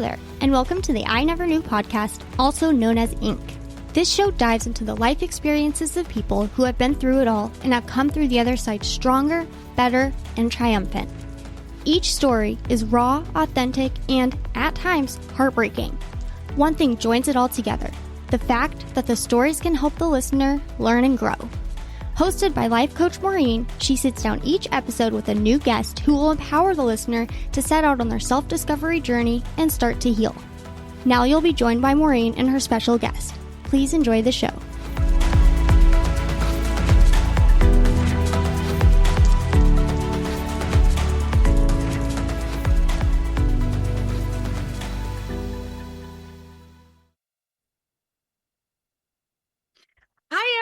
there, and welcome to the I Never Knew podcast, also known as Inc. This show dives into the life experiences of people who have been through it all and have come through the other side stronger, better, and triumphant. Each story is raw, authentic, and, at times, heartbreaking. One thing joins it all together: the fact that the stories can help the listener learn and grow. Hosted by life coach Maureen, she sits down each episode with a new guest who will empower the listener to set out on their self-discovery journey and start to heal. Now you'll be joined by Maureen and her special guest. Please enjoy the show.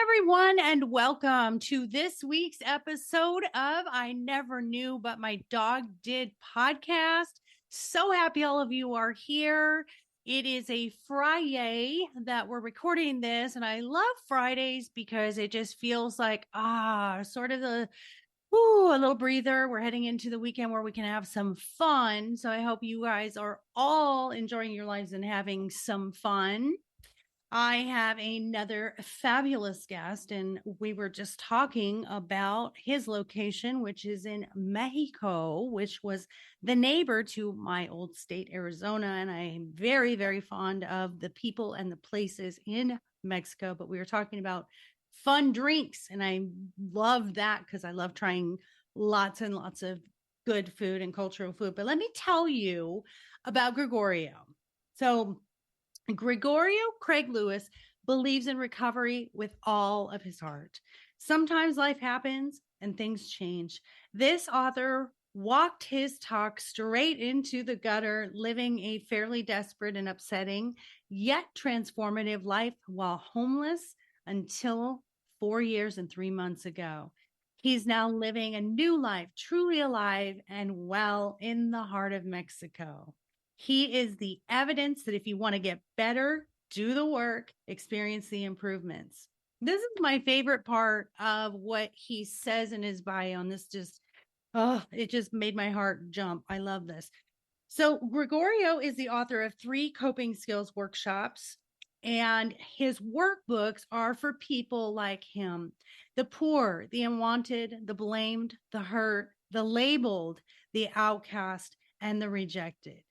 Everyone, and welcome to this week's episode of I Never Knew But My Dog Did podcast. So happy all of you are here. It is a Friday that we're recording this, and I love Fridays because it just feels like sort of a little breather. We're heading into the weekend where we can have some fun. So I hope you guys are all enjoying your lives and having some fun. I have another fabulous guest, and we were just talking about his location, which is in Mexico, which was the neighbor to my old state, Arizona. And I'm very, very fond of the people and the places in Mexico. But we were talking about fun drinks, and I love that because I love trying lots and lots of good food and cultural food. But let me tell you about Gregorio. So Gregorio Craig Lewis believes in recovery with all of his heart. Sometimes life happens and things change. This author walked his talk straight into the gutter, living a fairly desperate and upsetting, yet transformative life while homeless until 4 years and 3 months ago. He's now living a new life, truly alive and well in the heart of Mexico. He is the evidence that if you want to get better, do the work, experience the improvements. This is my favorite part of what he says in his bio. And this it just made my heart jump. I love this. So Gregorio is the author of 3 coping skills workshops, and his workbooks are for people like him: the poor, the unwanted, the blamed, the hurt, the labeled, the outcast, and the rejected.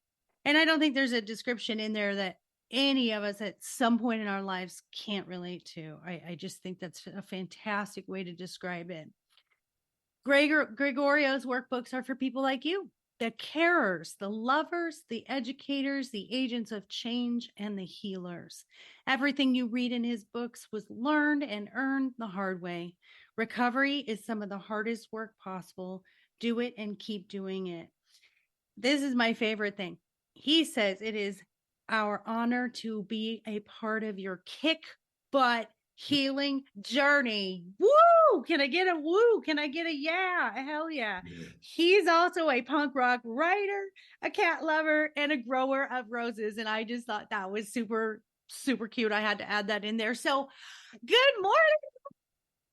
And I don't think there's a description in there that any of us at some point in our lives can't relate to. I just think that's a fantastic way to describe it. Gregorio's workbooks are for people like you, the carers, the lovers, the educators, the agents of change, and the healers. Everything you read in his books was learned and earned the hard way. Recovery is some of the hardest work possible. Do it and keep doing it. This is my favorite thing. He says it is our honor to be a part of your kick butt healing journey. Woo! Can I get a woo? Can I get a yeah? Hell yeah. He's also a punk rock writer, a cat lover, and a grower of roses. And I just thought that was super, super cute. I had to add that in there. So good morning.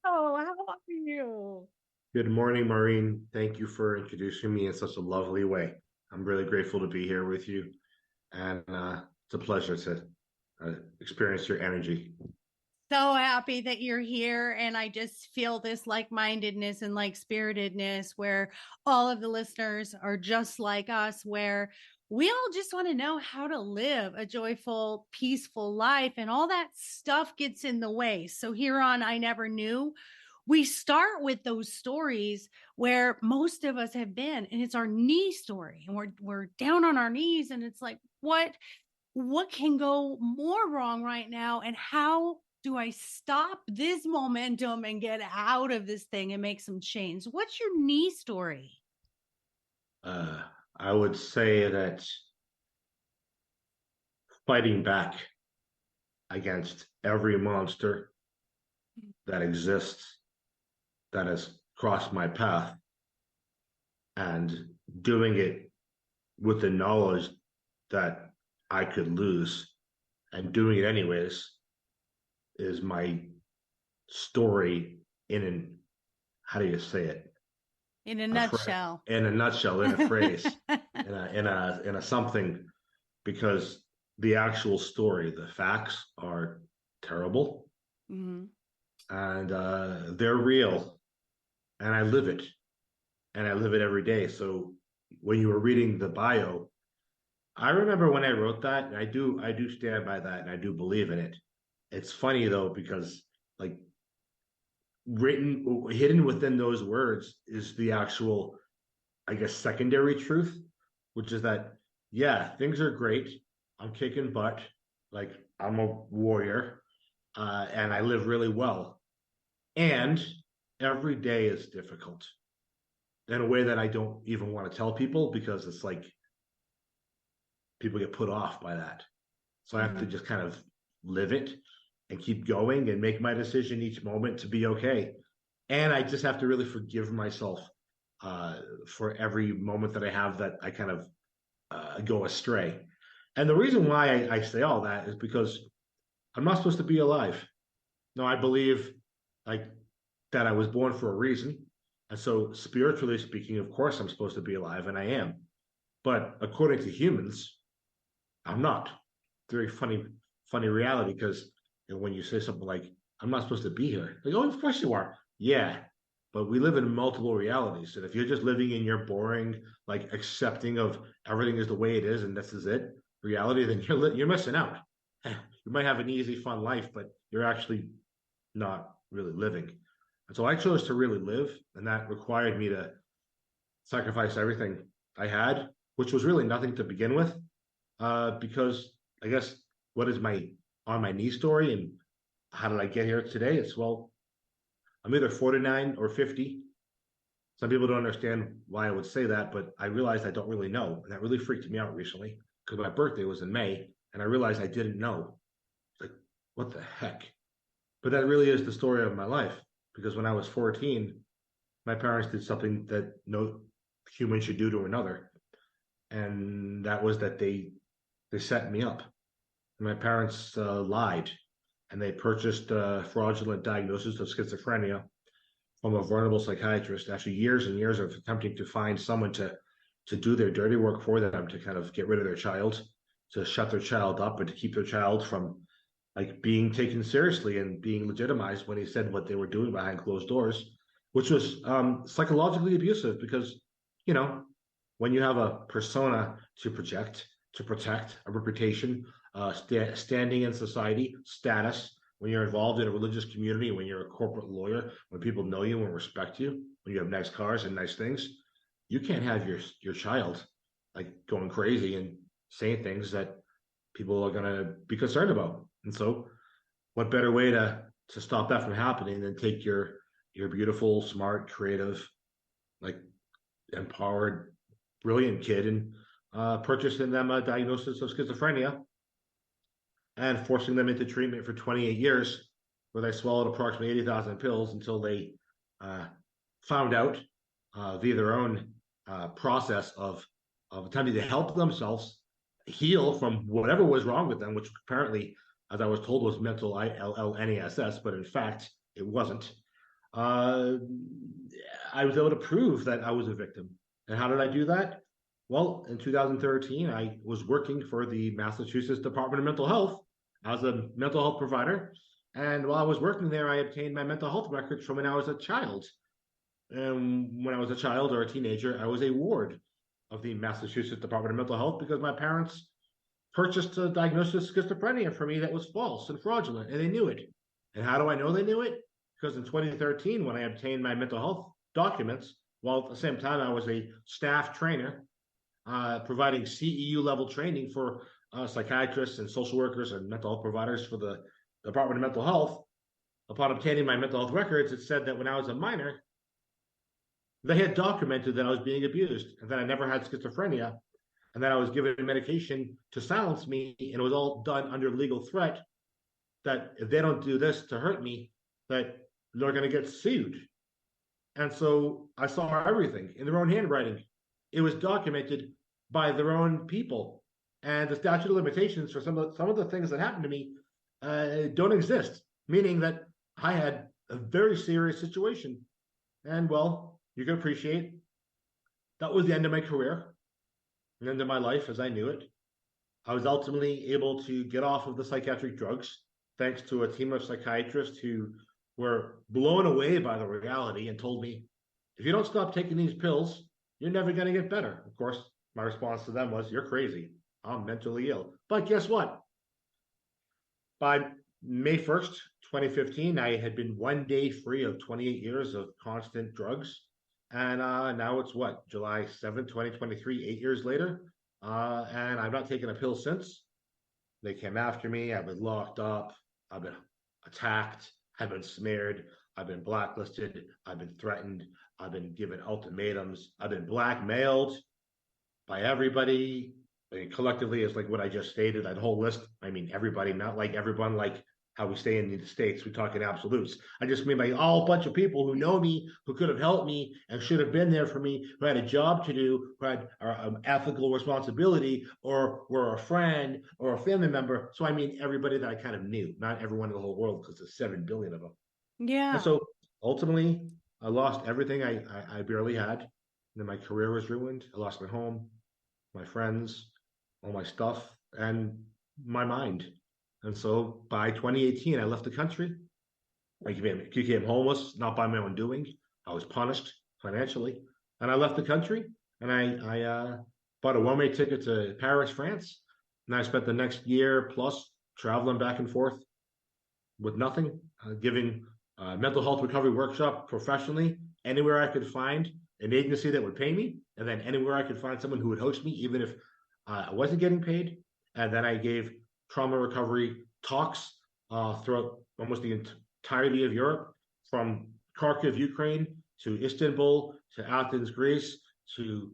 Oh, how are you? Good morning, Maureen. Thank you for introducing me in such a lovely way. I'm really grateful to be here with you, and it's a pleasure to experience your energy. So happy that you're here, and I just feel this like-mindedness and like-spiritedness where all of the listeners are just like us, where we all just want to know how to live a joyful, peaceful life, and all that stuff gets in the way. So here on I Never Knew, we start with those stories where most of us have been, and it's our knee story, and we're down on our knees, and it's like, what can go more wrong right now, and how do I stop this momentum and get out of this thing and make some change? What's your knee story? I would say that fighting back against every monster that exists that has crossed my path, and doing it with the knowledge that I could lose, and doing it anyways, is my story in how do you say it? In a nutshell. In a nutshell, in a phrase, in a something. because the actual story, the facts are terrible, and they're real, and I live it, and I live it every day. So when you were reading the bio, I remember when I wrote that, and I do stand by that, and I do believe in it. It's funny though, because like hidden within those words is the actual, I guess, secondary truth, which is that, yeah, things are great. I'm kicking butt. Like, I'm a warrior, and I live really well. And every day is difficult in a way that I don't even want to tell people, because it's like people get put off by that. So I have to just kind of live it and keep going and make my decision each moment to be okay. And I just have to really forgive myself for every moment that I have that I kind of go astray. And the reason why I say all that is because I'm not supposed to be alive. No, I believe like that I was born for a reason. And so spiritually speaking, of course, I'm supposed to be alive, and I am. But according to humans, I'm not. Very funny reality, because when you say something like, I'm not supposed to be here, like, oh, of course you are. Yeah. But we live in multiple realities. And if you're just living in your boring, like accepting of everything is the way it is and this is it reality, then you're missing out. You might have an easy, fun life, but you're actually not really living. And so I chose to really live, and that required me to sacrifice everything I had, which was really nothing to begin with, because I guess what is my on my knee story and how did I get here today? It's, well, I'm either 49 or 50. Some people don't understand why I would say that, but I realized I don't really know. And that really freaked me out recently, because my birthday was in May, and I realized I didn't know. Like, what the heck? But that really is the story of my life, because when I was 14, my parents did something that no human should do to another. And that was that they set me up. My parents lied, and they purchased a fraudulent diagnosis of schizophrenia from a vulnerable psychiatrist after years and years of attempting to find someone to do their dirty work for them, to kind of get rid of their child, to shut their child up, and to keep their child from like being taken seriously and being legitimized when he said what they were doing behind closed doors, which was psychologically abusive, because, you know, when you have a persona to project, to protect a reputation, standing in society, status, when you're involved in a religious community, when you're a corporate lawyer, when people know you and respect you, when you have nice cars and nice things, you can't have your child like going crazy and saying things that people are going to be concerned about. And so what better way to stop that from happening than take your beautiful, smart, creative, like empowered, brilliant kid and purchasing them a diagnosis of schizophrenia and forcing them into treatment for 28 years, where they swallowed approximately 80,000 pills until they found out via their own process of attempting to help themselves heal from whatever was wrong with them, which apparently, as I was told, was mental illness, but in fact, it wasn't. I was able to prove that I was a victim. And how did I do that? Well, in 2013, I was working for the Massachusetts Department of Mental Health as a mental health provider. And while I was working there, I obtained my mental health records from when I was a child. And when I was a child or a teenager, I was a ward of the Massachusetts Department of Mental Health, because my parents purchased a diagnosis of schizophrenia for me that was false and fraudulent, and they knew it. And how do I know they knew it? Because in 2013, when I obtained my mental health documents, while at the same time I was a staff trainer, providing CEU level training for psychiatrists and social workers and mental health providers for the Department of Mental Health. Upon obtaining my mental health records, it said that when I was a minor, they had documented that I was being abused and that I never had schizophrenia, and that I was given medication to silence me, and it was all done under legal threat that if they don't do this to hurt me, that they're going to get sued. And so I saw everything in their own handwriting. It was documented by their own people, and the statute of limitations for some of the things that happened to me don't exist, meaning that I had a very serious situation. And well, you can appreciate that was the end of my career, the end of my life as I knew it. I was ultimately able to get off of the psychiatric drugs thanks to a team of psychiatrists who were blown away by the reality and told me, if you don't stop taking these pills, you're never going to get better. Of course, my response to them was, you're crazy. I'm mentally ill. But guess what? By May 1st, 2015, I had been 1 day free of 28 years of constant drugs. And now it's what, July 7th, 2023, 8 years later. And I've not taken a pill since. They came after me. I've been locked up. I've been attacked. I've been smeared. I've been blacklisted. I've been threatened. I've been given ultimatums. I've been blackmailed by everybody. I mean, collectively, is like what I just stated, that whole list. I mean, everybody, not like everyone, like how we stay in the States. We talk in absolutes. I just mean by all bunch of people who know me, who could have helped me and should have been there for me, who had a job to do, who had ethical responsibility, or were a friend or a family member. So I mean, everybody that I kind of knew, not everyone in the whole world, because there's 7 billion of them. And Yeah. so ultimately, I lost everything I barely had. And then my career was ruined. I lost my home, my friends, all my stuff, and my mind. And so by 2018, I left the country. I became homeless, not by my own doing. I was punished financially. And I left the country, and I bought a one-way ticket to Paris, France. And I spent the next year plus traveling back and forth with nothing, giving mental health recovery workshop professionally anywhere I could find an agency that would pay me, and then anywhere I could find someone who would host me, even if I wasn't getting paid. And then I gave trauma recovery talks throughout almost the entirety of Europe, from Kharkiv, Ukraine, to Istanbul, to Athens, Greece, to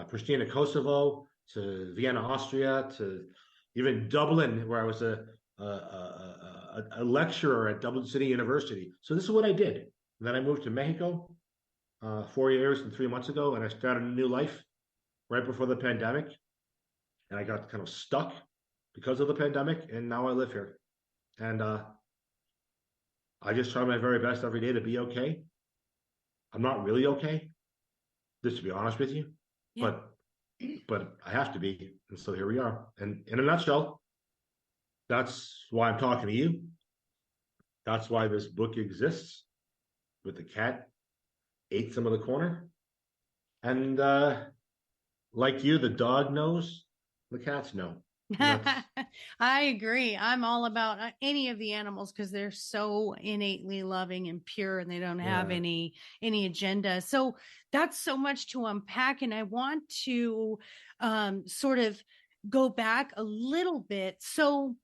Pristina, Kosovo, to Vienna, Austria, to even Dublin, where I was a lecturer at Dublin City University. So this is what I did. And then I moved to Mexico 4 years and 3 months ago, and I started a new life right before the pandemic. And I got kind of stuck because of the pandemic, and now I live here. And I just try my very best every day to be okay. I'm not really okay, just to be honest with you, Yeah. but I have to be. And so here we are. And in a nutshell, that's why I'm talking to you. That's why this book exists. With the cat ate some of the corner. And like you, the dog knows, the cats know. I agree. I'm all about any of the animals because they're so innately loving and pure, and they don't have any agenda. So that's so much to unpack, and I want to sort of go back a little bit. So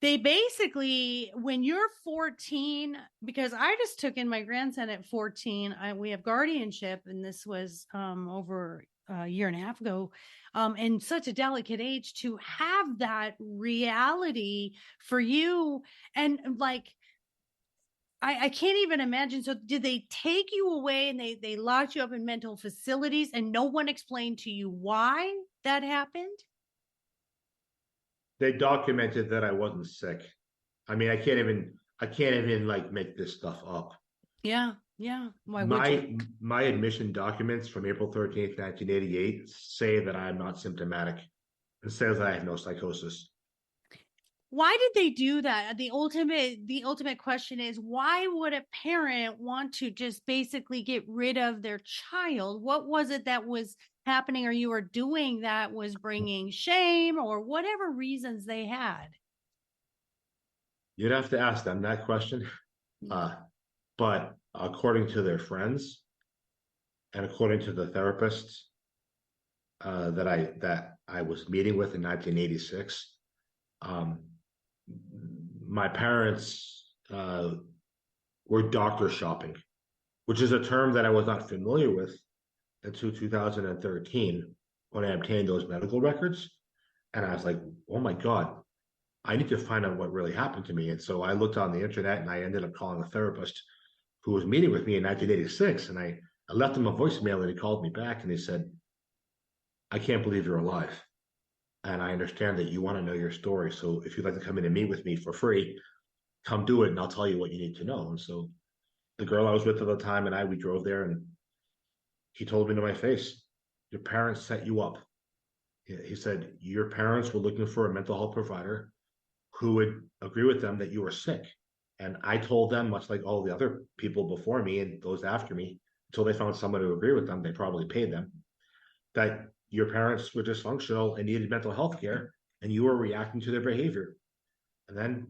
they basically, when you're 14, because I just took in my grandson at 14, we have guardianship, and this was over a year and a half ago, and such a delicate age to have that reality for you. And like, I can't even imagine. So did they take you away and they locked you up in mental facilities, and no one explained to you why that happened? They documented that I wasn't sick. I mean, I can't even like make this stuff up. Yeah. Why would you? My admission documents from April 13th, 1988 say that I'm not symptomatic. It says that I have no psychosis. Why did they do that? The ultimate question is, why would a parent want to just basically get rid of their child? What was it that was happening or you were doing that was bringing shame, or whatever reasons they had? You'd have to ask them that question. But according to their friends and according to the therapists that I was meeting with in 1986, my parents were doctor shopping, which is a term that I was not familiar with until 2013 when I obtained those medical records. And I was like, oh my God, I need to find out what really happened to me. And so I looked on the internet, and I ended up calling a therapist who was meeting with me in 1986. And I left him a voicemail, and he called me back, and he said, I can't believe you're alive. And I understand that you want to know your story. So if you'd like to come in and meet with me for free, come do it, and I'll tell you what you need to know. And so the girl I was with at the time and we drove there, and he told me to my face, your parents set you up. He said, your parents were looking for a mental health provider who would agree with them that you were sick. And I told them, much like all the other people before me and those after me, until they found someone to agree with them, they probably paid them, that your parents were dysfunctional and needed mental health care, and you were reacting to their behavior. And then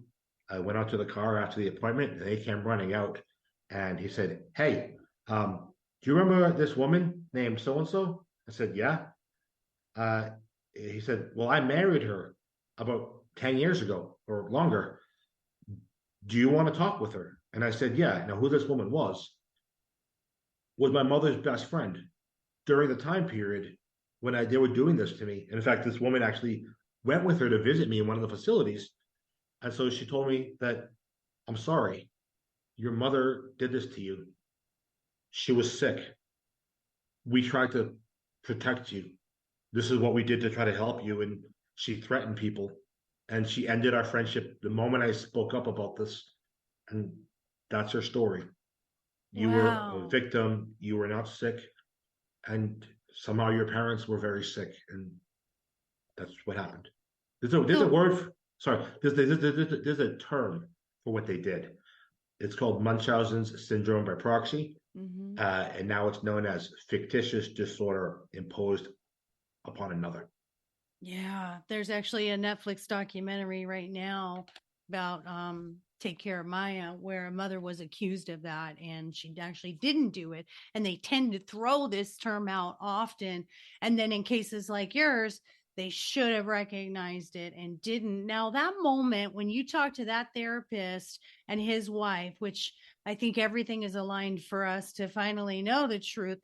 I went out to the car after the appointment, and they came running out. And he said, hey, do you remember this woman named so and so? I said, yeah. Uh, he said, well, I married her about 10 years ago or longer. Do you want to talk with her? And I said, yeah. Now, who this woman was my mother's best friend during the time period when they were doing this to me. And in fact, this woman actually went with her to visit me in one of the facilities. And so she told me that, I'm sorry, your mother did this to you. She was sick. We tried to protect you. This is what we did to try to help you. And she threatened people. And she ended our friendship the moment I spoke up about this. And that's her story. You were a Wow. victim. You were not sick. And somehow your parents were very sick. And that's what happened. There's a So, word, sorry, there's a term for what they did. It's called Munchausen's syndrome by proxy. mhm. And now it's known as fictitious disorder imposed upon another. Yeah, there's actually a Netflix documentary right now about Take Care of Maya, where a mother was accused of that and she actually didn't do it. And they tend to throw this term out often. And then in cases like yours, they should have recognized it and didn't. Now, that moment when you talk to that therapist and his wife, which I think everything is aligned for us to finally know the truth,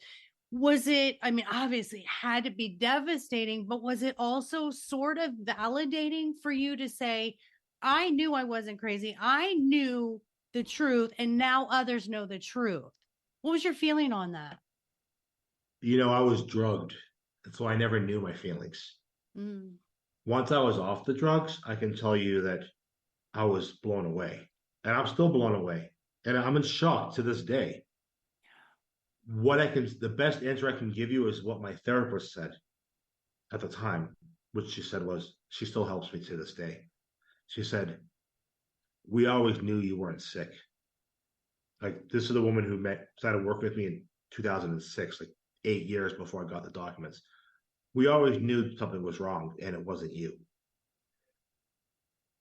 was it, I mean, obviously it had to be devastating, but was it also sort of validating for you to say, I knew I wasn't crazy. I knew the truth, and now others know the truth. What was your feeling on that? I was drugged. And so I never knew my feelings. Mm. Once I was off the drugs, I can tell you that I was blown away. And I'm still blown away. And I'm in shock to this day. The best answer I can give you is what my therapist said at the time, which she said was, she still helps me to this day. She said, we always knew you weren't sick. Like, this is the woman who started working with me in 2006, like 8 years before I got the documents. We always knew something was wrong and it wasn't you.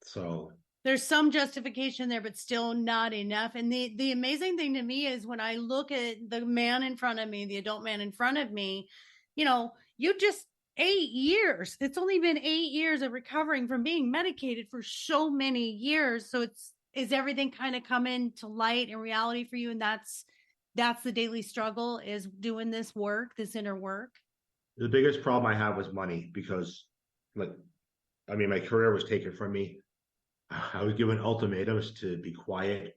So There's some justification there, but still not enough. And the amazing thing to me is when I look at the man in front of me, the adult man in front of me, you just 8 years. It's only been 8 years of recovering from being medicated for so many years. So is everything kind of coming to light and reality for you? And that's the daily struggle, is doing this work, this inner work. the biggest problem I have was money because, like, I mean, my career was taken from me. I was given ultimatums to be quiet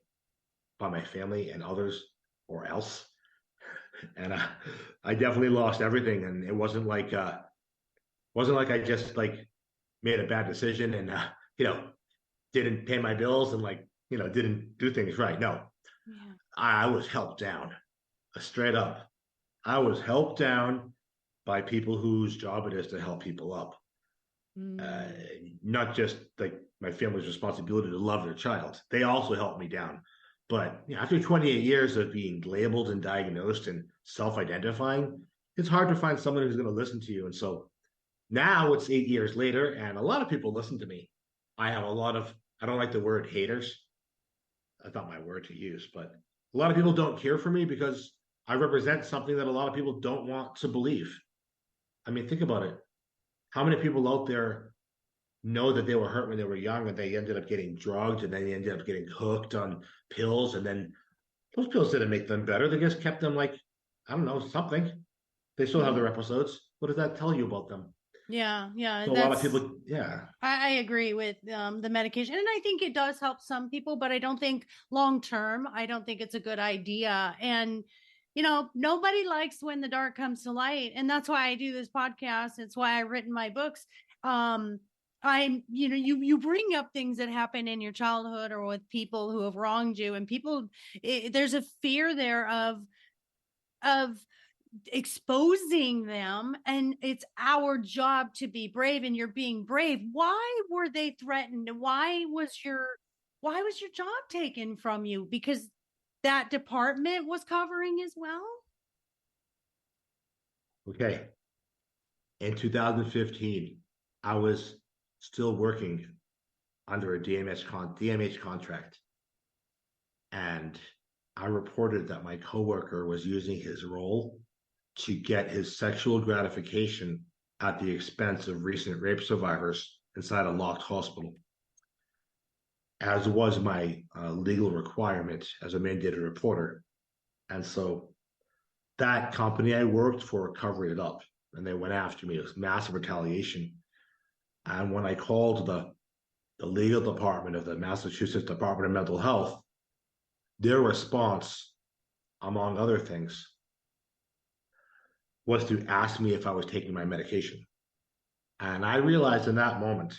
by my family and others or else. And I definitely lost everything. And it wasn't like I just like made a bad decision and, didn't pay my bills and didn't do things right. No, Yeah. I was helped down straight up. I was helped down by people whose job it is to help people up. Uh, Mm. Not just like my family's responsibility to love their child. They also helped me down. But after 28 years of being labeled and diagnosed and self-identifying, it's hard to find someone who's going to listen to you. And so now it's 8 years later, and a lot of people listen to me. I have a lot of, I don't like the word haters. That's not my word to use, but a lot of people don't care for me because I represent something that a lot of people don't want to believe. I mean, think about it. How many people out there know that they were hurt when they were young and they ended up getting drugged and then they ended up getting hooked on pills, and then those pills didn't make them better. They just kept them like, I don't know, something. They still have their episodes. What does that tell you about them? Yeah, yeah, So a lot of people, yeah. I agree with the medication, and I think it does help some people, but I don't think long term. I don't think it's a good idea. And nobody likes when the dark comes to light, and that's why I do this podcast. It's why I've written my books. You bring up things that happen in your childhood or with people who have wronged you, and there's a fear there of exposing them, and it's our job to be brave, and you're being brave. Why were they threatened? Why was your job taken from you? Because that department was covering as well? Okay. In 2015, I was still working under a DMH contract. And I reported that my coworker was using his role to get his sexual gratification at the expense of recent rape survivors inside a locked hospital, as was my legal requirement as a mandated reporter. And so that company I worked for covered it up, and they went after me. It was massive retaliation. And when I called the legal department of the Massachusetts Department of Mental Health, their response, among other things, was to ask me if I was taking my medication. And I realized in that moment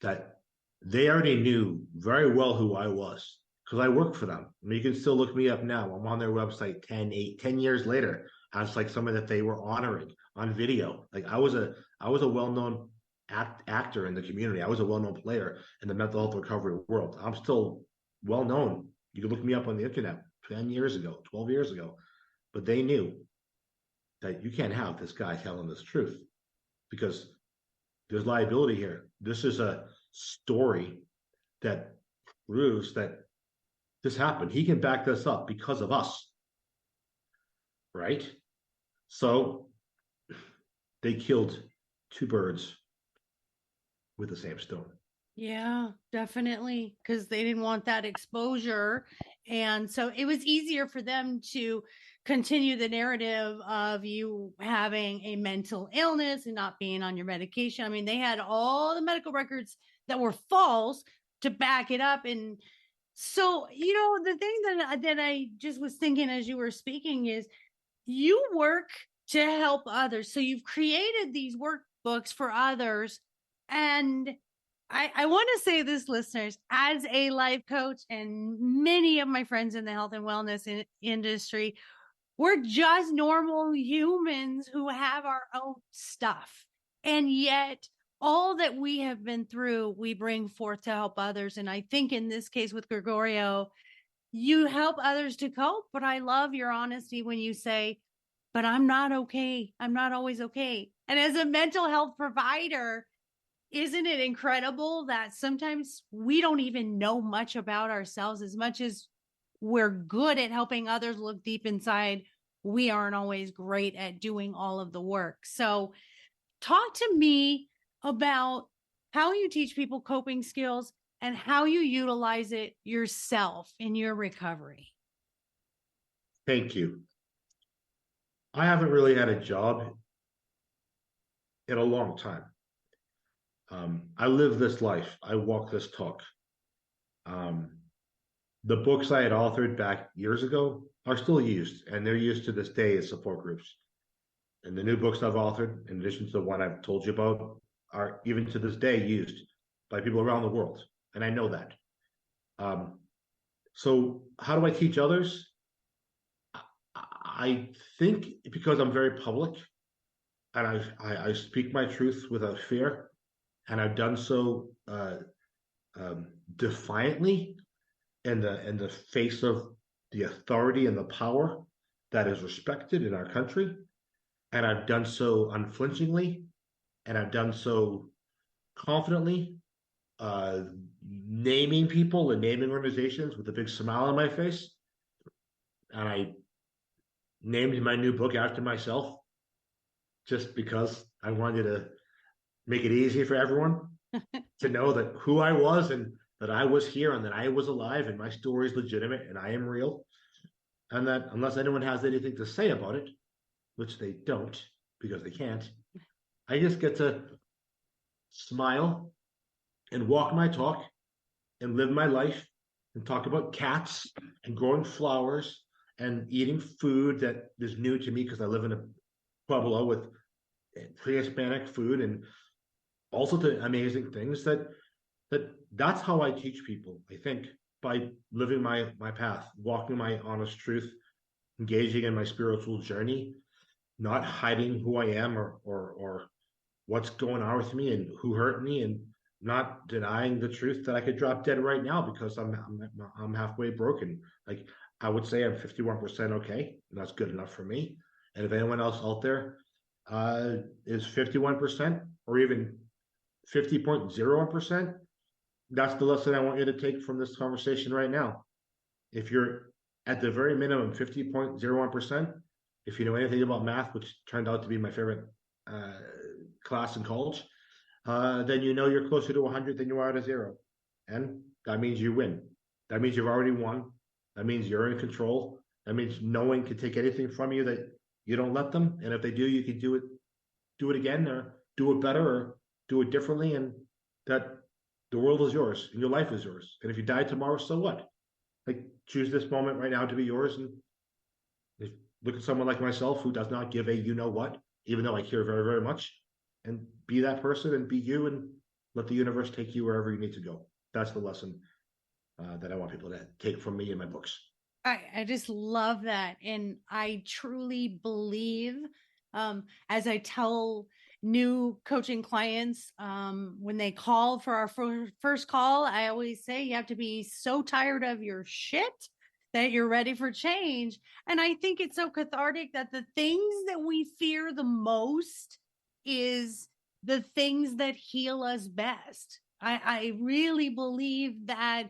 that they already knew very well who I was because I worked for them. I mean, you can still look me up now. I'm on their website 10 years later as like someone that they were honoring on video. Like I was a well-known actor in the community. I was a well-known player in the mental health recovery world. I'm still well-known. You can look me up on the internet 10 years ago, 12 years ago. But they knew that you can't have this guy telling this truth because there's liability here. This is a story that proves that this happened. He can back this up because of us, right? So they killed two birds with the same stone. Yeah, definitely, because they didn't want that exposure. And so it was easier for them to continue the narrative of you having a mental illness and not being on your medication. I mean, they had all the medical records that were false to back it up. And so, the thing that I just was thinking as you were speaking is you work to help others. So you've created these workbooks for others. And I want to say this, listeners, as a life coach and many of my friends in the health and wellness industry, we're just normal humans who have our own stuff. And yet, all that we have been through, we bring forth to help others. And I think in this case with Gregorio, you help others to cope. But I love your honesty when you say, but I'm not okay. I'm not always okay. And as a mental health provider, isn't it incredible that sometimes we don't even know much about ourselves? As much as we're good at helping others look deep inside, we aren't always great at doing all of the work. So talk to me about how you teach people coping skills and how you utilize it yourself in your recovery. Thank you. I haven't really had a job in a long time. I live this life. I walk this talk. The books I had authored back years ago are still used, and they're used to this day as support groups. And the new books I've authored, in addition to the one I've told you about, are even to this day used by people around the world. And I know that. So how do I teach others? I think because I'm very public and I speak my truth without fear, and I've done so defiantly in the face of the authority and the power that is respected in our country, and I've done so unflinchingly, and I've done so confidently, naming people and naming organizations with a big smile on my face. And I named my new book after myself just because I wanted to make it easy for everyone to know that who I was and that I was here and that I was alive and my story is legitimate and I am real. And that unless anyone has anything to say about it, which they don't because they can't, I just get to smile and walk my talk and live my life and talk about cats and growing flowers and eating food that is new to me because I live in a Pueblo with pre-Hispanic food and also the amazing things that's how I teach people, I think, by living my path, walking my honest truth, engaging in my spiritual journey, not hiding who I am or what's going on with me and who hurt me, and not denying the truth that I could drop dead right now because I'm halfway broken. Like, I would say I'm 51% okay, and that's good enough for me. And if anyone else out there is 51% or even 50.01%, that's the lesson I want you to take from this conversation right now. If you're at the very minimum 50.01%, if you know anything about math, which turned out to be my favorite uh, class in college, then you know you're closer to 100 than you are to zero. And that means you win. That means you've already won. That means you're in control. That means no one can take anything from you that you don't let them. And if they do, you can do it again, or do it better, or do it differently. And that the world is yours and your life is yours. And if you die tomorrow, so what? Like, choose this moment right now to be yours. And if, look at someone like myself who does not give a you know what, even though I care very, very much, and be that person and be you, and let the universe take you wherever you need to go. That's the lesson that I want people to take from me in my books. I just love that. And I truly believe, as I tell new coaching clients, when they call for our first call, I always say you have to be so tired of your shit that you're ready for change. And I think it's so cathartic that the things that we fear the most is the things that heal us best. I really believe that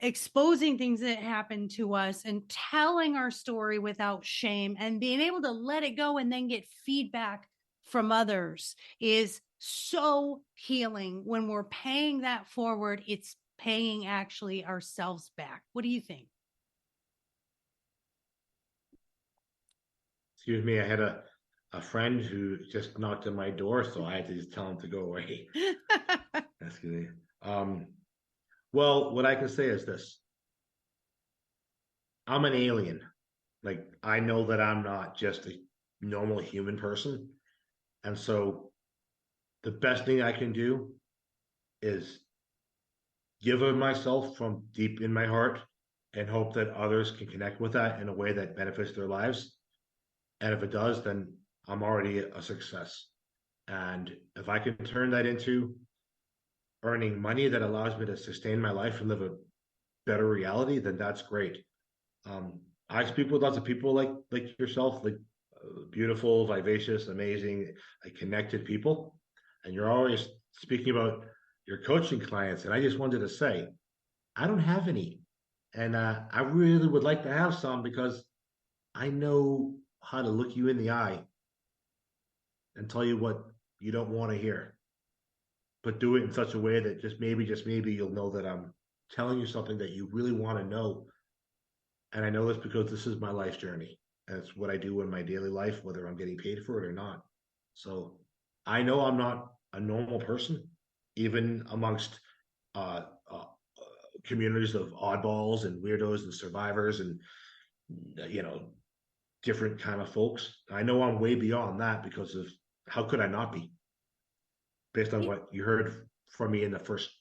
exposing things that happen to us and telling our story without shame and being able to let it go and then get feedback from others is so healing. When we're paying that forward, it's paying actually ourselves back. What do you think? Excuse me, I had a friend who just knocked on my door, so I had to just tell him to go away. Excuse me. Well, what I can say is this: I'm an alien. Like, I know that I'm not just a normal human person. And so the best thing I can do is give of myself from deep in my heart and hope that others can connect with that in a way that benefits their lives. And if it does, then I'm already a success. And if I can turn that into earning money that allows me to sustain my life and live a better reality, then that's great. I speak with lots of people like yourself, like beautiful, vivacious, amazing, like connected people, and you're always speaking about your coaching clients. And I just wanted to say, I don't have any, and I really would like to have some, because I know how to look you in the eye and tell you what you don't want to hear, but do it in such a way that just maybe you'll know that I'm telling you something that you really want to know. And I know this because this is my life journey. And it's what I do in my daily life, whether I'm getting paid for it or not. So I know I'm not a normal person, even amongst uh, uh, communities of oddballs and weirdos and survivors and, you know, different kind of folks. I know I'm way beyond that, because of how could I not be, based on what you heard from me in the first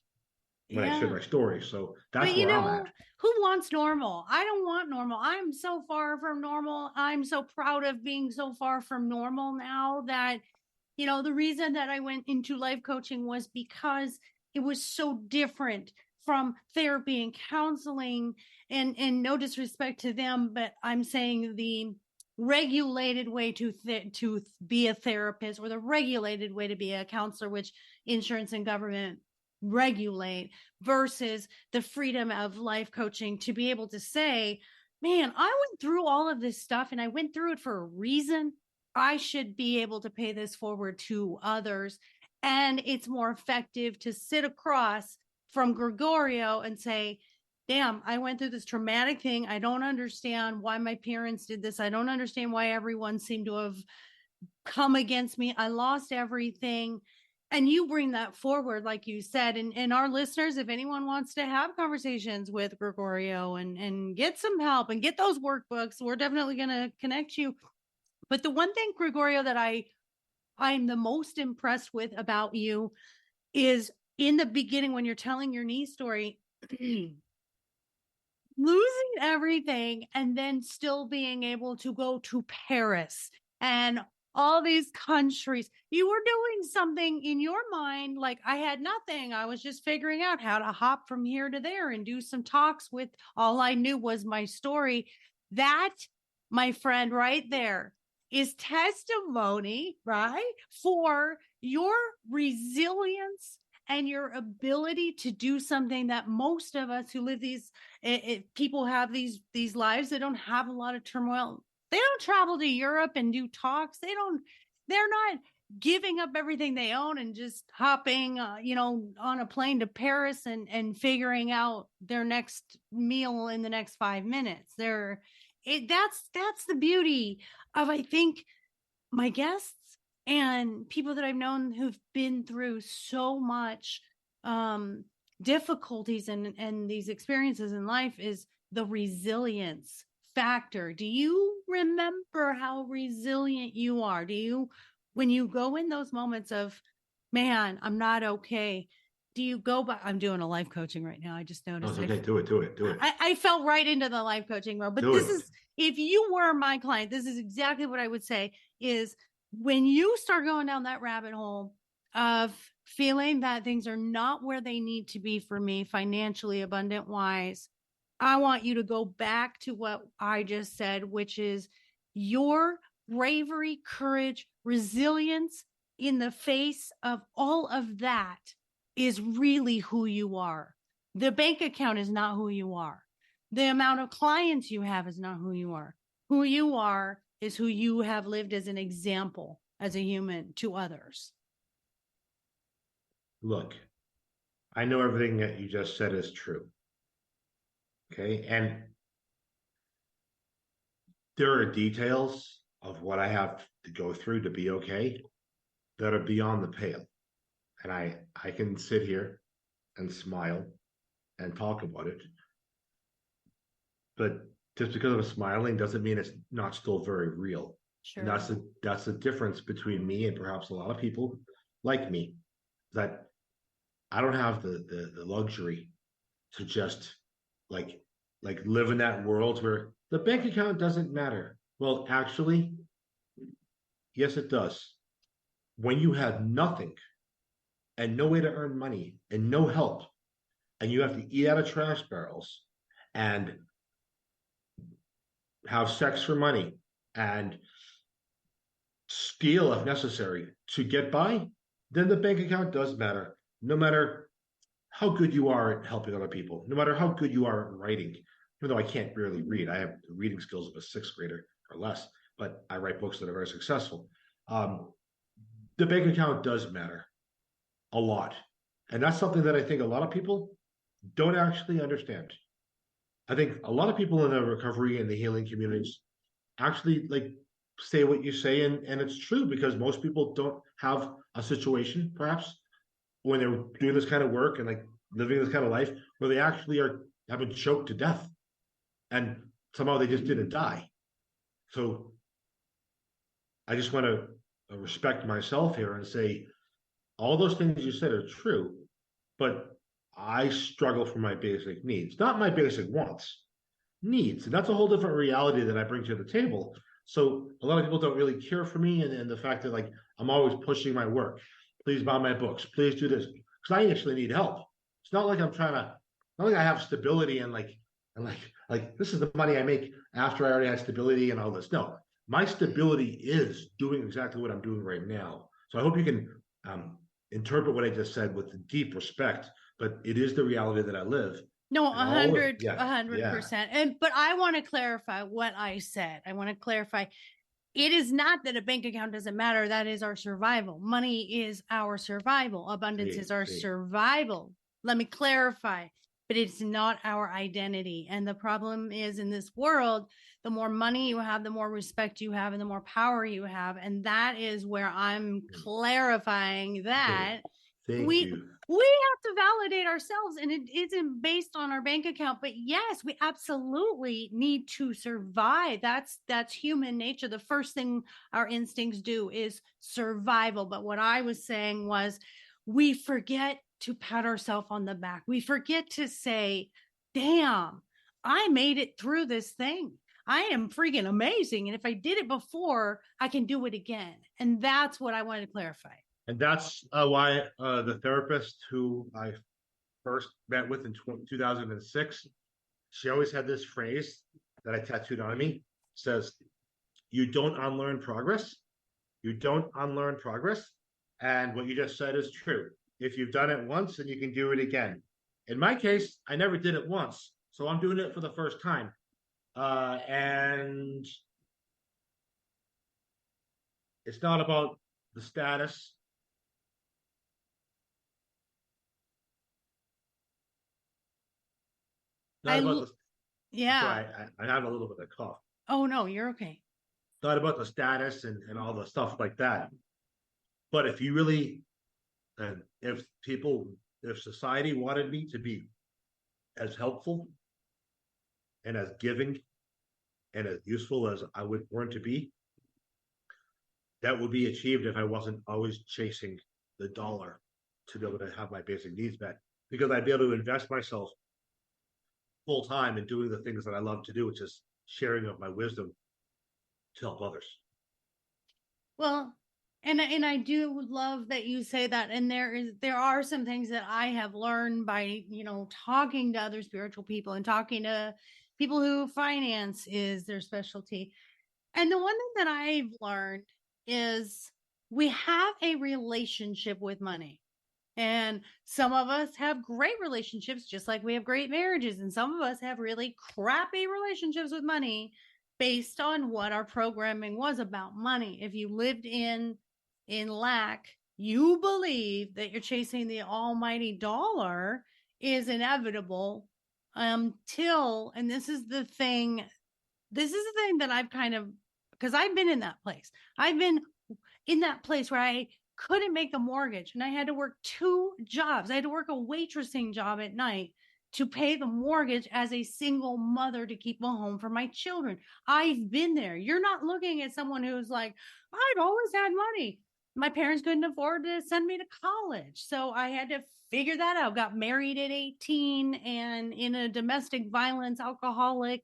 when I shared Yeah. my story. So that's But where I'm at. who wants normal? I don't want normal. I'm so far from normal. I'm so proud of being so far from normal now that, the reason that I went into life coaching was because it was so different from therapy and counseling, and no disrespect to them, but I'm saying the regulated way to be a therapist, or the regulated way to be a counselor, which insurance and government regulate, versus the freedom of life coaching to be able to say, man, I went through all of this stuff and I went through it for a reason. I should be able to pay this forward to others. And it's more effective to sit across from Gregorio and say, damn, I went through this traumatic thing. I don't understand why my parents did this. I don't understand why everyone seemed to have come against me. I lost everything. And you bring that forward, like you said. And our listeners, if anyone wants to have conversations with Gregorio and get some help and get those workbooks, we're definitely going to connect you. But the one thing, Gregorio, that I'm the most impressed with about you is in the beginning, when you're telling your knee story, losing everything and then still being able to go to Paris and all these countries. You were doing something in your mind like I had nothing. I was just figuring out how to hop from here to there and do some talks with all I knew was my story. That, my friend, right there is testimony, right, for your resilience and your ability to do something that most of us who live these people have these lives that don't have a lot of turmoil. They don't travel to Europe and do talks. They're not giving up everything they own and just hopping on a plane to Paris and figuring out their next meal in the next 5 minutes. That's the beauty of, I think, my guests and people that I've known who've been through so much difficulties and these experiences in life is the resilience factor. Do you remember how resilient you are? When you go in those moments of, man, I'm not okay, do you go back? I'm doing a life coaching right now. I just noticed. Okay, do it. I fell right into the life coaching mode, but if you were my client, this is exactly what I would say is when you start going down that rabbit hole of feeling that things are not where they need to be for me financially, abundant wise, I want you to go back to what I just said, which is your bravery, courage, resilience in the face of all of that is really who you are. The bank account is not who you are. The amount of clients you have is not who you are. Who you are is who you have lived as an example as a human to others. Look, I know everything that you just said is true. Okay. And there are details of what I have to go through to be okay that are beyond the pale. And I can sit here and smile and talk about it. But just because I'm smiling doesn't mean it's not still very real. Sure. And that's the difference between me and perhaps a lot of people like me, that I don't have the luxury to just like live in that world where the bank account doesn't matter. Well, actually, yes, it does. When you have nothing and no way to earn money and no help, and you have to eat out of trash barrels and have sex for money and steal if necessary to get by, then the bank account does matter. No matter how good you are at helping other people, no matter how good you are at writing, even though I can't really read, I have the reading skills of a sixth grader or less, but I write books that are very successful. The bank account does matter a lot. And that's something that I think a lot of people don't actually understand. I think a lot of people in the recovery and the healing communities actually say what you say, and it's true because most people don't have a situation, perhaps, when they're doing this kind of work and living this kind of life where they actually have been choked to death and somehow they just didn't die. So I just want to respect myself here and say all those things you said are true, but I struggle for my basic needs, not my basic wants, needs. And that's a whole different reality that I bring to the table. So a lot of people don't really care for me, and the fact that I'm always pushing my work. Please buy my books. Please do this because I actually need help. It's not like I'm trying to. Not like I have stability and this is the money I make after I already had stability and all this. No, my stability is doing exactly what I'm doing right now. So I hope you can interpret what I just said with deep respect. But it is the reality that I live. No, 100%. But I want to clarify what I said. I want to clarify. It is not that a bank account doesn't matter. That is our survival. Money is our survival. Abundance is our survival. Let me clarify, but it's not our identity. And the problem is in this world, the more money you have, the more respect you have, and the more power you have. And that is where I'm clarifying that we have to validate ourselves, and it isn't based on our bank account. But yes, we absolutely need to survive. That's human nature. The first thing our instincts do is survival. But what I was saying was we forget to pat ourselves on the back. We forget to say, damn, I made it through this thing. I am freaking amazing. And if I did it before, I can do it again. And that's what I wanted to clarify. And that's why the therapist who I first met with in 2006, she always had this phrase that I tattooed on me. Says, you don't unlearn progress. You don't unlearn progress. And what you just said is true. If you've done it once, then you can do it again. In my case, I never did it once. So I'm doing it for the first time. And it's not about the status. Not about the, yeah. sorry, I have a little bit of cough. Oh, no, you're okay. Not about the status and all the stuff like that. But if you really, and if society wanted me to be as helpful and as giving and as useful as I would want to be, that would be achieved if I wasn't always chasing the dollar to be able to have my basic needs met, because I'd be able to invest myself full time in doing the things that I love to do, which is sharing of my wisdom to help others. Well, and I do love that you say that. And there are some things that I have learned by, talking to other spiritual people and talking to people who finance is their specialty. And the one thing that I've learned is we have a relationship with money. And some of us have great relationships, just like we have great marriages. And some of us have really crappy relationships with money based on what our programming was about money. If you lived in lack, you believe that you're chasing the almighty dollar is inevitable until, and this is the thing that I've kind of, because I've been in that place. I've been in that place where I couldn't make the mortgage and I had to work 2 jobs. I had to work a waitressing job at night to pay the mortgage as a single mother to keep a home for my children. I've been there. You're not looking at someone who's like, I've always had money. My parents couldn't afford to send me to college. So I had to figure that out. Got married at 18 and in a domestic violence, alcoholic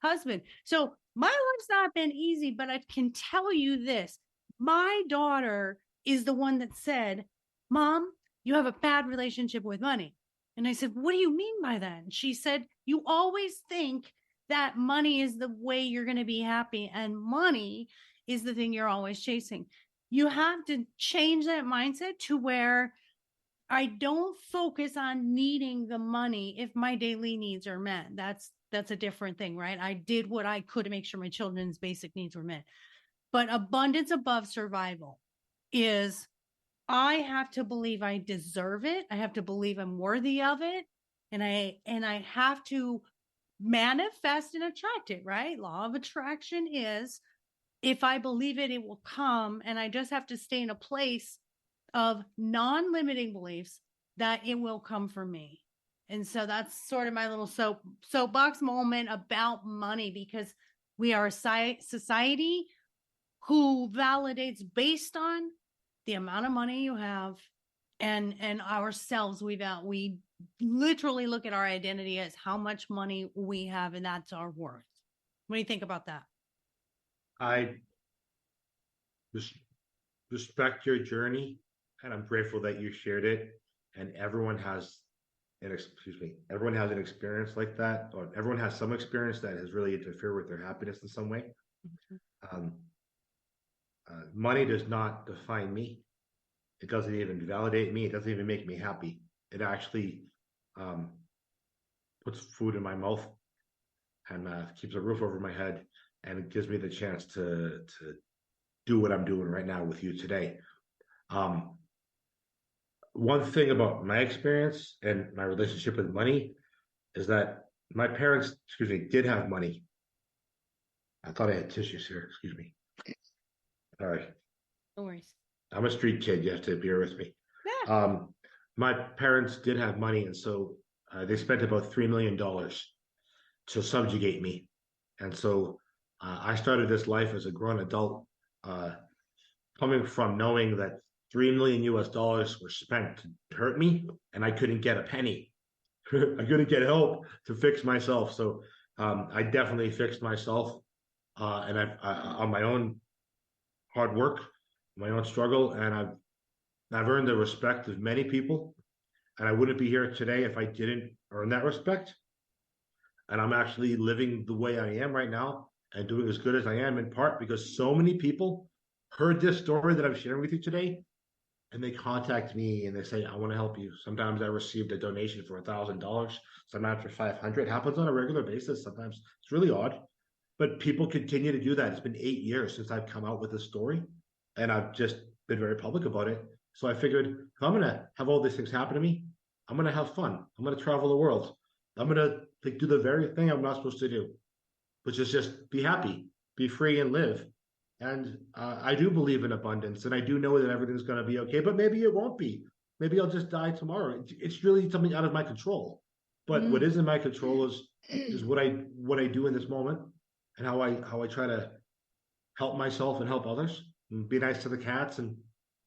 husband. So my life's not been easy, but I can tell you this. My daughter is the one that said, Mom, you have a bad relationship with money. And I said, what do you mean by that? And she said, you always think that money is the way you're going to be happy and money is the thing you're always chasing. You have to change that mindset to where I don't focus on needing the money if my daily needs are met. That's a different thing, right? I did what I could to make sure my children's basic needs were met. But abundance above survival is I have to believe I deserve it. I have to believe I'm worthy of it. And I have to manifest and attract it, right? Law of attraction is if I believe it, it will come. And I just have to stay in a place of non-limiting beliefs that it will come for me. And so that's sort of my little soapbox moment about money, because we are a society who validates based on the amount of money you have and ourselves. We literally look at our identity as how much money we have, and that's our worth. What do you think about that? I respect your journey, and I'm grateful that you shared it. And everyone has an experience like that, or everyone has some experience that has really interfered with their happiness in some way. Mm-hmm. Money does not define me. It doesn't even validate me. It doesn't even make me happy. It actually puts food in my mouth and keeps a roof over my head, and it gives me the chance to do what I'm doing right now with you today. One thing about my experience and my relationship with money is that my parents, did have money. I thought I had tissues here. Excuse me. All right. No worries. I'm a street kid. You have to bear with me. Yeah. My parents did have money, and so they spent about $3 million to subjugate me. And so I started this life as a grown adult, coming from knowing that $3 million US were spent to hurt me, and I couldn't get a penny. I couldn't get help to fix myself. So I definitely fixed myself, and on my own hard work, my own struggle, and I've earned the respect of many people, and I wouldn't be here today if I didn't earn that respect. And I'm actually living the way I am right now and doing as good as I am in part because so many people heard this story that I'm sharing with you today, and they contact me and they say, I want to help you. Sometimes I received a donation for $1,000, sometimes for 500. It happens on a regular basis. Sometimes it's really odd, but people continue to do that. It's been 8 years since I've come out with this story, and I've just been very public about it. So I figured if I'm gonna have all these things happen to me, I'm gonna have fun. I'm gonna travel the world. I'm gonna like do the very thing I'm not supposed to do, which is just be happy, be free, and live. And I do believe in abundance, and I do know that everything's going to be okay. But maybe it won't be. Maybe I'll just die tomorrow. It's really something out of my control. But what is in my control is what I do in this moment, and how I try to help myself and help others. And be nice to the cats, and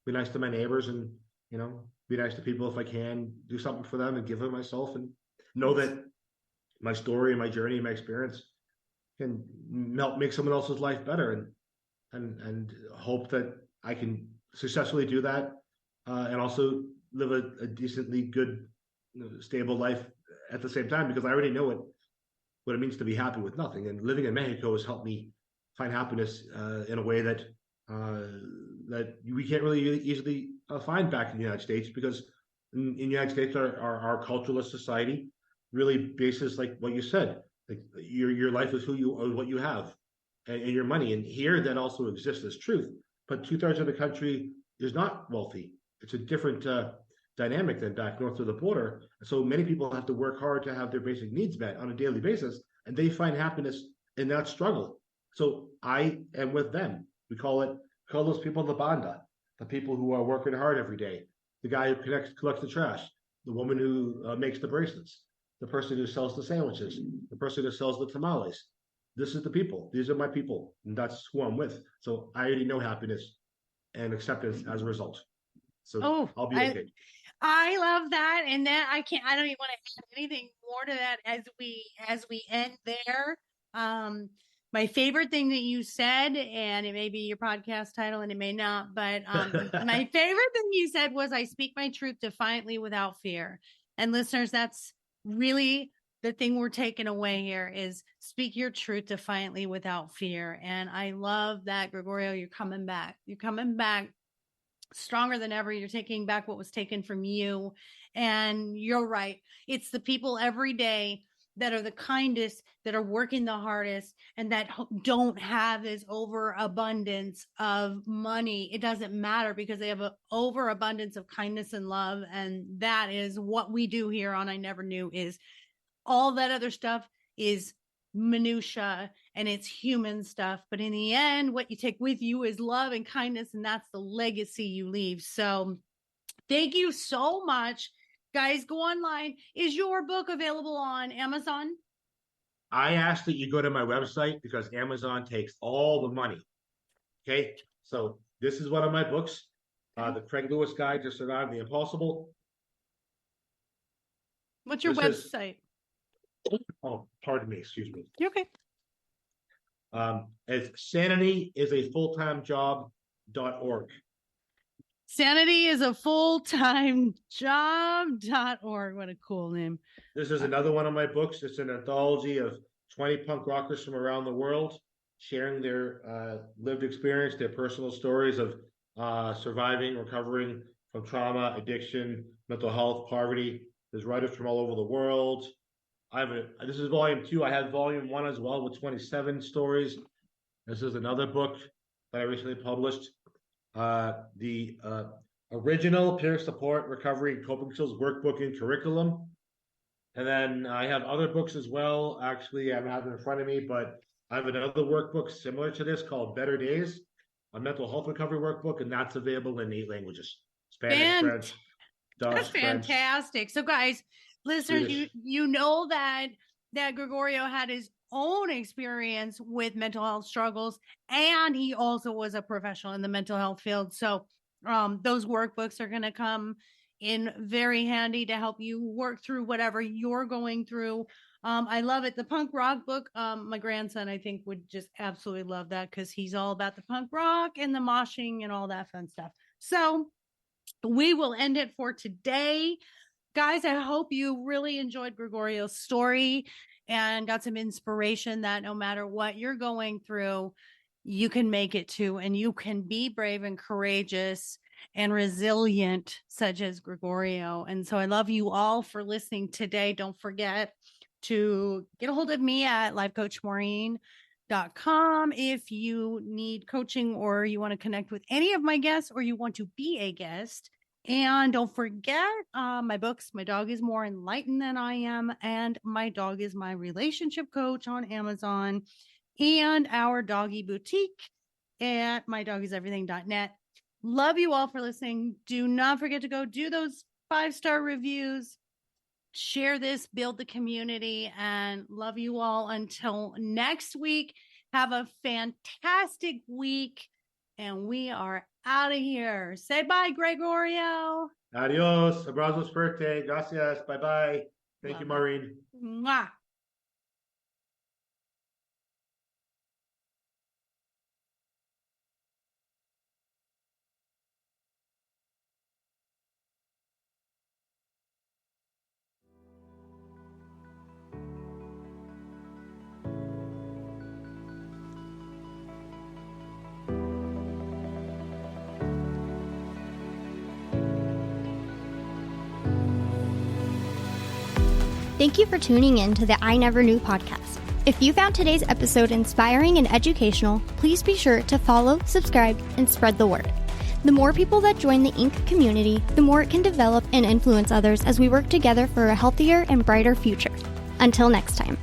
be nice to my neighbors, and be nice to people if I can. Do something for them and give of myself, and know that my story and my journey and my experience can help make someone else's life better, and hope that I can successfully do that, and also live a decently good, stable life at the same time, because I already know what it means to be happy with nothing. And living in Mexico has helped me find happiness in a way that that we can't really easily find back in the United States, because in the United States, our culturalist society really bases, like what you said, like your life is who you are, what you have, and your money. And here that also exists as truth. But 2/3 of the country is not wealthy. It's a different dynamic than back north of the border. So many people have to work hard to have their basic needs met on a daily basis, and they find happiness in that struggle. So I am with them. We call those people the banda, the people who are working hard every day. The guy who collects the trash, the woman who makes the bracelets, the person who sells the sandwiches, the person who sells the tamales. This is the people. These are my people, and that's who I'm with. So I already know happiness and acceptance as a result. So I'll be okay. I love that, and that I don't even want to add anything more to that as we end there. My favorite thing that you said, and it may be your podcast title and it may not, but my favorite thing you said was, I speak my truth defiantly without fear. And listeners, that's really the thing we're taking away here, is speak your truth defiantly without fear. And I love that, Gregorio. You're coming back stronger than ever. You're taking back what was taken from you. And you're right. It's the people every day that are the kindest, that are working the hardest, and that don't have this overabundance of money. It doesn't matter, because they have an overabundance of kindness and love. And that is what we do here on I Never Knew. Is all that other stuff is minutia and it's human stuff, but in the end, what you take with you is love and kindness, and that's the legacy you leave. So thank you so much, guys. Go online. Is your book available on Amazon? I ask that you go to my website because Amazon takes all the money. Okay, so this is one of my books, the Craig Lewis Guide to Survive the Impossible. What's your website? Oh, pardon me, excuse me. You're okay. It's sanityisafulltimejob.org. Sanity is a full-time job.org. What a cool name. This is another one of my books. It's an anthology of 20 punk rockers from around the world sharing their lived experience, their personal stories of surviving, recovering from trauma, addiction, mental health, poverty. There's writers from all over the world. This is volume 2. I have volume 1 as well with 27 stories. This is another book that I recently published. The original peer support, recovery, and coping skills workbook and curriculum. And then I have other books as well. Actually, I don't have them in front of me, but I have another workbook similar to this called Better Days, a mental health recovery workbook, and that's available in 8 languages: Spanish, French, Dutch, that's fantastic. French. So, guys, listeners, you know that Gregorio had his own experience with mental health struggles, and he also was a professional in the mental health field. So those workbooks are going to come in very handy to help you work through whatever you're going through. I love it. The punk rock book, my grandson, I think, would just absolutely love that because he's all about the punk rock and the moshing and all that fun stuff. So we will end it for today. Guys, I hope you really enjoyed Gregorio's story and got some inspiration that no matter what you're going through, you can make it too, and you can be brave and courageous and resilient, such as Gregorio. And so I love you all for listening today. Don't forget to get a hold of me at lifecoachmaureen.com if you need coaching or you want to connect with any of my guests or you want to be a guest. And don't forget my books, My Dog is More Enlightened Than I Am, and My Dog is My Relationship Coach on Amazon, and our doggy boutique at mydogiseverything.net. Love you all for listening. Do not forget to go do those 5-star reviews. Share this, build the community, and love you all until next week. Have a fantastic week, and we are out of here. Say bye, Gregorio. Adios. Abrazo suerte. Gracias. Bye-bye. Thank you, Maureen. Mwah. Thank you for tuning in to the I Never Knew podcast. If you found today's episode inspiring and educational, please be sure to follow, subscribe, and spread the word. The more people that join the Inc. community, the more it can develop and influence others as we work together for a healthier and brighter future. Until next time.